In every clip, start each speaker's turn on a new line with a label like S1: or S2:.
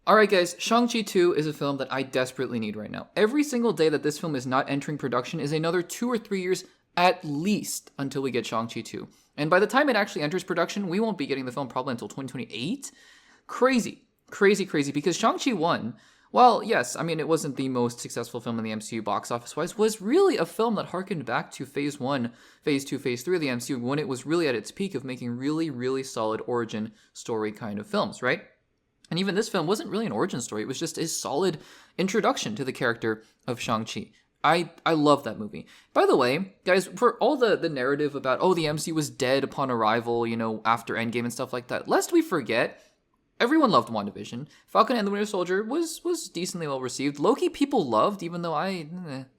S1: Alright guys, Shang-Chi 2 is a film that I desperately need right now. Every single day that this film is not entering production is another 2 or 3 years at least until we get Shang-Chi 2. And by the time it actually enters production, we won't be getting the film probably until 2028. Crazy, because Shang-Chi 1, well, yes, I mean, it wasn't the most successful film in the MCU box office-wise, was really a film that harkened back to Phase 1, Phase 2, Phase 3 of the MCU when it was really at its peak of making really solid origin story kind of films, right? And even this film wasn't really an origin story. It was just a solid introduction to the character of Shang-Chi. I love that movie. By the way, guys, for all the narrative about, oh, the MCU was dead upon arrival, after Endgame and stuff like that, lest we forget, everyone loved WandaVision. Falcon and the Winter Soldier was decently well received. Loki people loved, even though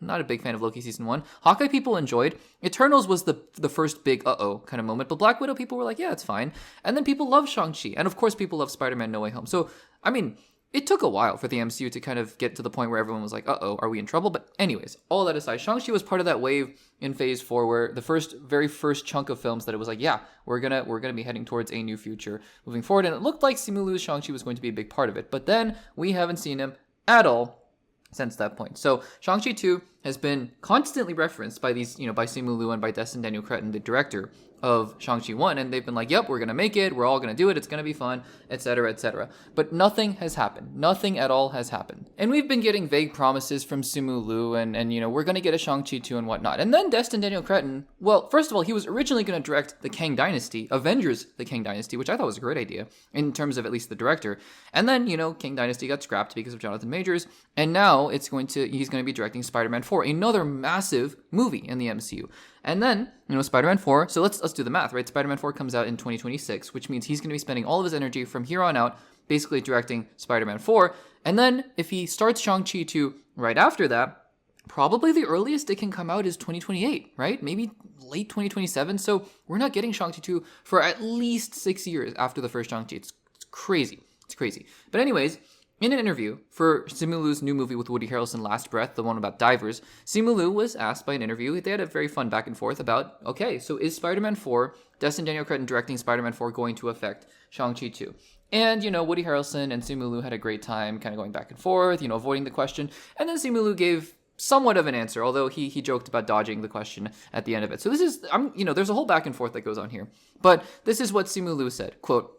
S1: not a big fan of Loki Season 1. Hawkeye people enjoyed. Eternals was the first big uh-oh kind of moment. But Black Widow people were like, yeah, it's fine. And then people loved Shang-Chi. And of course people loved Spider-Man No Way Home. So, I mean, it took a while for the MCU to kind of get to the point where everyone was like, uh-oh, are we in trouble? But anyways, all that aside, Shang-Chi was part of that wave in Phase 4 where the very first chunk of films that it was like, yeah, we're gonna be heading towards a new future moving forward. And it looked like SIMU LIU'S Shang-Chi was going to be a big part of it. But then we haven't seen him at all since that point. So Shang-Chi 2 has been constantly referenced by these, by SIMU LIU and by Destin Daniel Cretton, the director of Shang-Chi 1, and they've been like, yep, we're going to make it, we're all going to do it, it's going to be fun, etc., etc. But nothing has happened. Nothing at all has happened. And we've been getting vague promises from SIMU LIU, and we're going to get a Shang-Chi 2 and whatnot. And then Destin Daniel Cretton, well, first of all, he was originally going to direct the Kang Dynasty, Avengers the Kang Dynasty, which I thought was a great idea, in terms of at least the director. And then, Kang Dynasty got scrapped because of Jonathan Majors, and now he's going to be directing Spider-Man 4, another massive movie in the MCU. And then, Spider-Man 4, so let's do the math, right? Spider-Man 4 comes out in 2026, which means he's going to be spending all of his energy from here on out basically directing Spider-Man 4. And then if he starts Shang-Chi 2 right after that, probably the earliest it can come out is 2028, right? Maybe late 2027. So we're not getting Shang-Chi 2 for at least 6 years after the first Shang-Chi. It's crazy. It's crazy. But anyways, in an interview for SIMU LIU'S new movie with Woody Harrelson, Last Breath, the one about divers, SIMU LIU was asked by an interview. They had a very fun back and forth about, okay, so is Spider-Man 4, Destin Daniel Cretton directing Spider-Man 4 going to affect Shang-Chi 2? And, Woody Harrelson and SIMU LIU had a great time kind of going back and forth, avoiding the question. And then SIMU LIU gave somewhat of an answer, although he joked about dodging the question at the end of it. So this is, there's a whole back and forth that goes on here. But this is what SIMU LIU said, quote,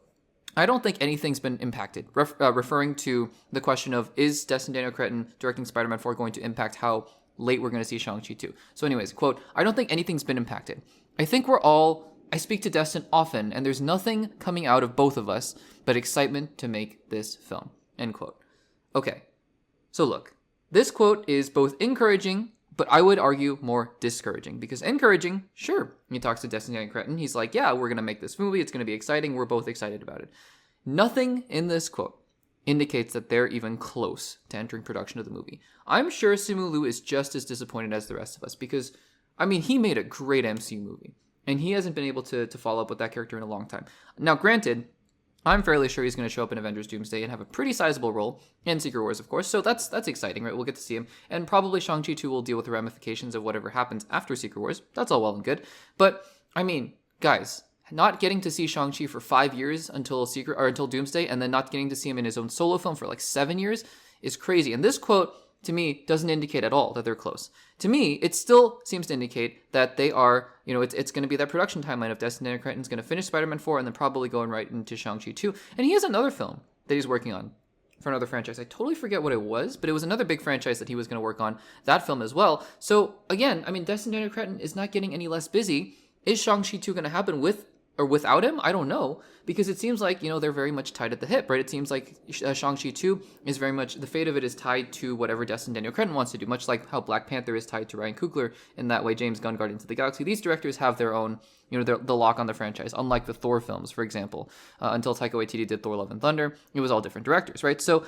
S1: I don't think anything's been impacted, referring to the question of, is Destin Daniel Cretton directing Spider-Man 4 going to impact how late we're going to see Shang-Chi 2? So anyways, quote, I don't think anything's been impacted. I think I speak to Destin often, and there's nothing coming out of both of us but excitement to make this film, end quote. Okay, so look, this quote is both encouraging, but I would argue more discouraging, because encouraging, sure, he talks to Destin Daniel Cretton, he's like, yeah, we're going to make this movie, it's going to be exciting, we're both excited about it. Nothing in this quote indicates that they're even close to entering production of the movie. I'm sure SIMU LIU is just as disappointed as the rest of us, because, he made a great MCU movie, and he hasn't been able to follow up with that character in a long time. Now, granted, I'm fairly sure he's going to show up in Avengers Doomsday and have a pretty sizable role in Secret Wars, of course, so that's exciting, right? We'll get to see him, and probably Shang-Chi 2 will deal with the ramifications of whatever happens after Secret Wars. That's all well and good, but, guys, not getting to see Shang-Chi for 5 years until Doomsday, and then not getting to see him in his own solo film for 7 years is crazy, and this quote, to me, doesn't indicate at all that they're close. To me, it still seems to indicate that they are, it's going to be that production timeline of Destin Daniel Cretton's going to finish Spider-Man 4 and then probably going right into Shang-Chi 2. And he has another film that he's working on for another franchise. I totally forget what it was, but it was another big franchise that he was going to work on that film as well. So, again, Destin Daniel Cretton is not getting any less busy. Is Shang-Chi 2 going to happen with or without him? I don't know, because it seems like, they're very much tied at the hip, right? It seems like Shang-Chi 2 is very much, the fate of it is tied to whatever Destin Daniel Cretton wants to do, much like how Black Panther is tied to Ryan Coogler, in that way James Gunn, Guardians of the Galaxy. These directors have their own, the lock on the franchise, unlike the Thor films, for example. Until Taika Waititi did Thor: Love and Thunder, it was all different directors, right? So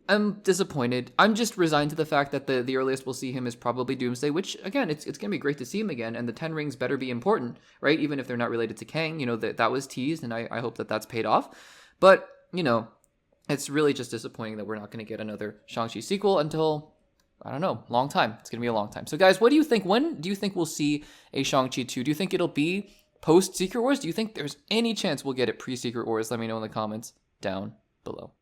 S1: I'm disappointed. I'm just resigned to the fact that the earliest we'll see him is probably Doomsday, which, again, it's going to be great to see him again, and the 10 rings better be important, right? Even if they're not related to Kang, that was teased, and I hope that that's paid off. But, it's really just disappointing that we're not going to get another Shang-Chi sequel until, I don't know, long time. It's going to be a long time. So, guys, what do you think? When do you think we'll see a Shang-Chi 2? Do you think it'll be post-Secret Wars? Do you think there's any chance we'll get it pre-Secret Wars? Let me know in the comments down below.